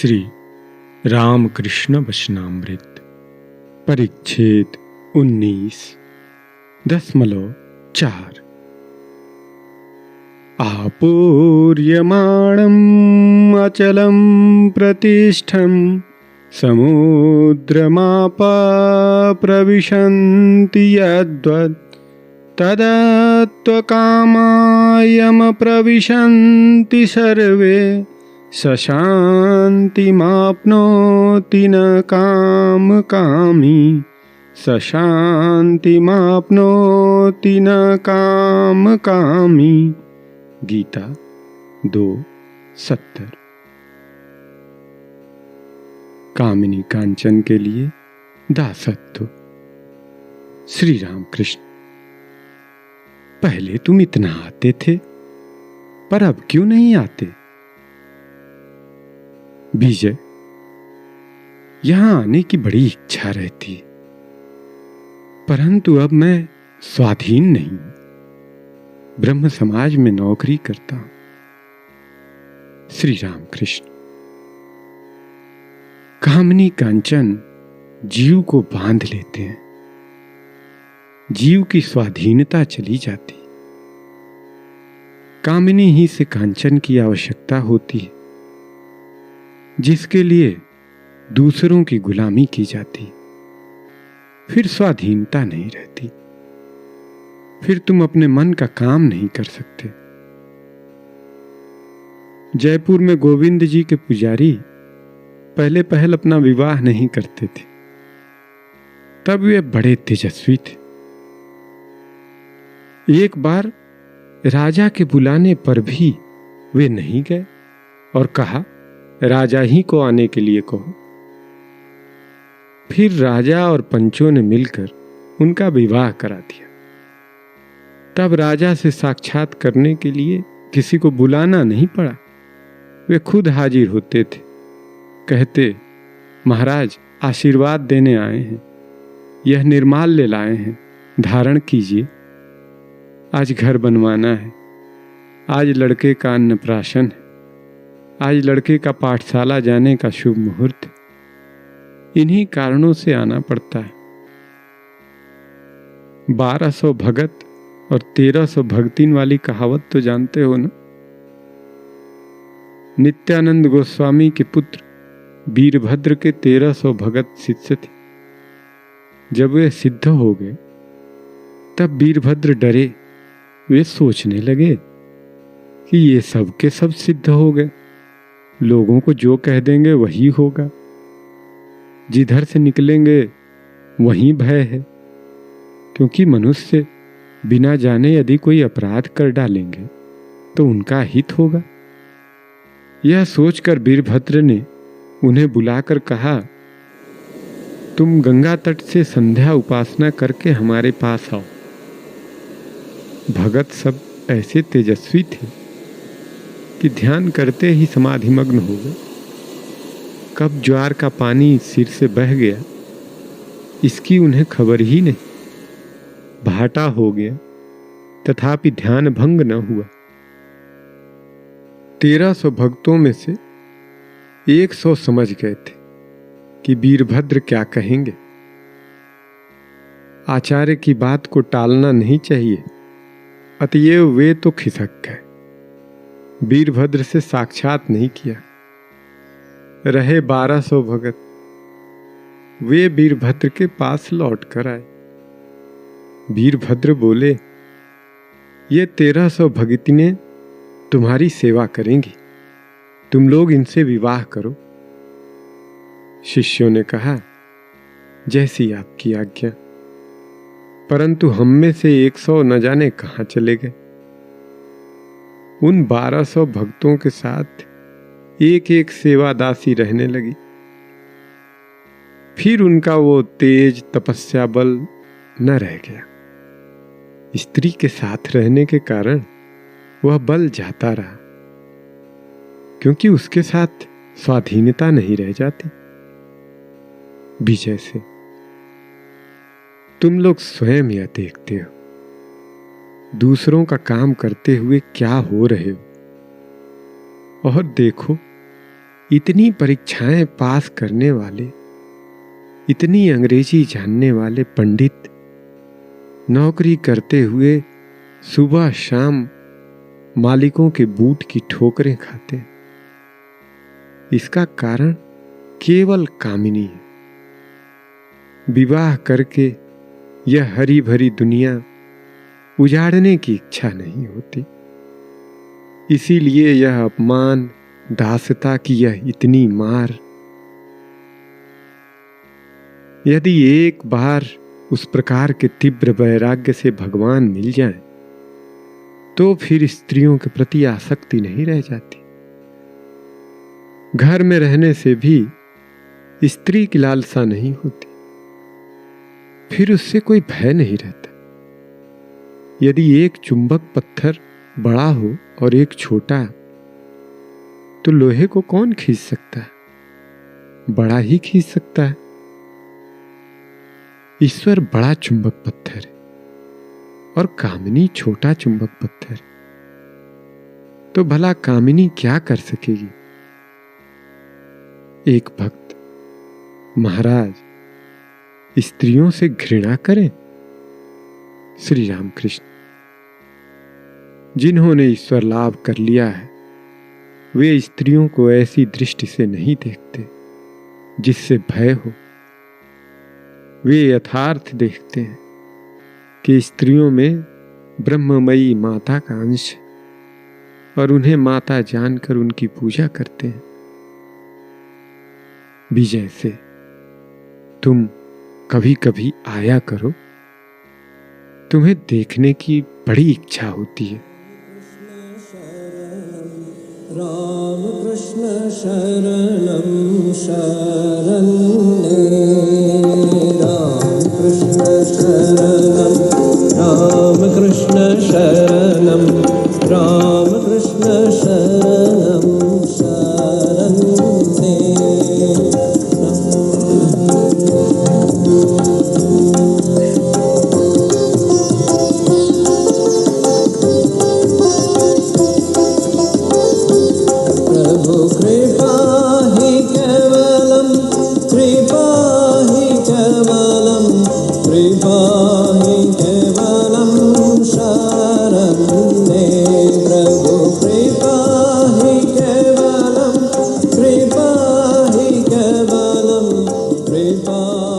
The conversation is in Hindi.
श्री रामकृष्ण वचनामृत परिच्छेद 19.4 आपूर्यमाणम् अचलं प्रतिष्ठं समुद्रमापा प्रविशन्ति यद्वत् तदत्वकामायमप्रविशन्ति सर्वे सशान्तिमाप्नोति न कामकामी सशान्तिमाप्नोति न कामकामी। गीता 2:70। कामिनी कांचन के लिए दासत्व। श्री राम कृष्ण, पहले तुम इतना आते थे, पर अब क्यों नहीं आते? विजय, यहां आने की बड़ी इच्छा रहती, परंतु अब मैं स्वाधीन नहीं, ब्रह्म समाज में नौकरी करता हूं। श्री राम कृष्ण, कामिनी कांचन जीव को बांध लेते हैं, जीव की स्वाधीनता चली जाती। कामिनी ही से कांचन की आवश्यकता होती है, जिसके लिए दूसरों की गुलामी की जाती। फिर स्वाधीनता नहीं रहती, फिर तुम अपने मन का काम नहीं कर सकते। जयपुर में गोविंद जी के पुजारी पहले पहल अपना विवाह नहीं करते थे, तब वे बड़े तेजस्वी थे। एक बार राजा के बुलाने पर भी वे नहीं गए और कहा, राजा ही को आने के लिए कहो। फिर राजा और पंचों ने मिलकर उनका विवाह करा दिया। तब राजा से साक्षात करने के लिए किसी को बुलाना नहीं पड़ा, वे खुद हाजिर होते थे। कहते, महाराज आशीर्वाद देने आए हैं, यह निर्माल्य लाए हैं, धारण कीजिए। आज घर बनवाना है, आज लड़के का अन्नप्राशन है, आज लड़के का पाठशाला जाने का शुभ मुहूर्त। इन्हीं कारणों से आना पड़ता है। 1200 भगत और 1300 भगतीन वाली कहावत तो जानते हो ना। नित्यानंद गोस्वामी के पुत्र वीरभद्र के 1300 भगत शिष्य थे। जब वे सिद्ध हो गए, तब वीरभद्र डरे। वे सोचने लगे कि ये सब के सब सिद्ध हो गए, लोगों को जो कह देंगे वही होगा, जिधर से निकलेंगे वहीं भय है, क्योंकि मनुष्य बिना जाने यदि कोई अपराध कर डालेंगे तो उनका हित होगा। यह सोचकर वीरभद्र ने उन्हें बुलाकर कहा, तुम गंगा तट से संध्या उपासना करके हमारे पास आओ। भगत सब ऐसे तेजस्वी थे कि ध्यान करते ही समाधिमग्न हो गए। कब ज्वार का पानी सिर से बह गया, इसकी उन्हें खबर ही नहीं। भाटा हो गया, तथापि ध्यान भंग न हुआ। 1300 भक्तों में से 100 समझ गए थे कि वीरभद्र क्या कहेंगे। आचार्य की बात को टालना नहीं चाहिए, अतएव वे तो खिसक गए, वीरभद्र से साक्षात नहीं किया। रहे 1200 भगत, वे वीरभद्र के पास लौट कर आए। वीरभद्र बोले, ये 1300 भगतिनें तुम्हारी सेवा करेंगी, तुम लोग इनसे विवाह करो। शिष्यों ने कहा, जैसी आपकी आज्ञा। परंतु हम में से 100 न जाने कहां चले गए। उन 1200 भक्तों के साथ एक एक सेवादासी रहने लगी। फिर उनका वो तेज तपस्या बल न रह गया। स्त्री के साथ रहने के कारण वह बल जाता रहा, क्योंकि उसके साथ स्वाधीनता नहीं रह जाती। विजय से, तुम लोग स्वयं यह देखते हो, दूसरों का काम करते हुए क्या हो रहे हो, और देखो इतनी परीक्षाएं पास करने वाले, इतनी अंग्रेजी जानने वाले पंडित नौकरी करते हुए सुबह शाम मालिकों के बूट की ठोकरें खाते हैं। इसका कारण केवल कामिनी है। विवाह करके यह हरी भरी दुनिया उजाड़ने की इच्छा नहीं होती। इसीलिए यह अपमान, दासता की यह इतनी मार। यदि एक बार उस प्रकार के तीव्र वैराग्य से भगवान मिल जाएं, तो फिर स्त्रियों के प्रति आसक्ति नहीं रह जाती। घर में रहने से भी स्त्री की लालसा नहीं होती, फिर उससे कोई भय नहीं रहता। यदि एक चुंबक पत्थर बड़ा हो और एक छोटा, तो लोहे को कौन खींच सकता है? बड़ा ही खींच सकता है। ईश्वर बड़ा चुंबक पत्थर है और कामिनी छोटा चुंबक पत्थर। तो भला कामिनी क्या कर सकेगी? एक भक्त महाराज स्त्रियों से घृणा करें? श्री रामकृष्ण, जिन्होंने ईश्वर लाभ कर लिया है, वे स्त्रियों को ऐसी दृष्टि से नहीं देखते जिससे भय हो। वे यथार्थ देखते हैं कि स्त्रियों में ब्रह्ममयी माता का अंश है और उन्हें माता जानकर उनकी पूजा करते हैं। विजय से तुम कभी कभी आया करो, तुम्हें देखने की बड़ी इच्छा होती है। राम कृष्ण शरणं शरण्ये, राम कृष्ण शरणं, राम कृष्ण शरणं, राम कृष्ण शरणं शरण्ये। कृपा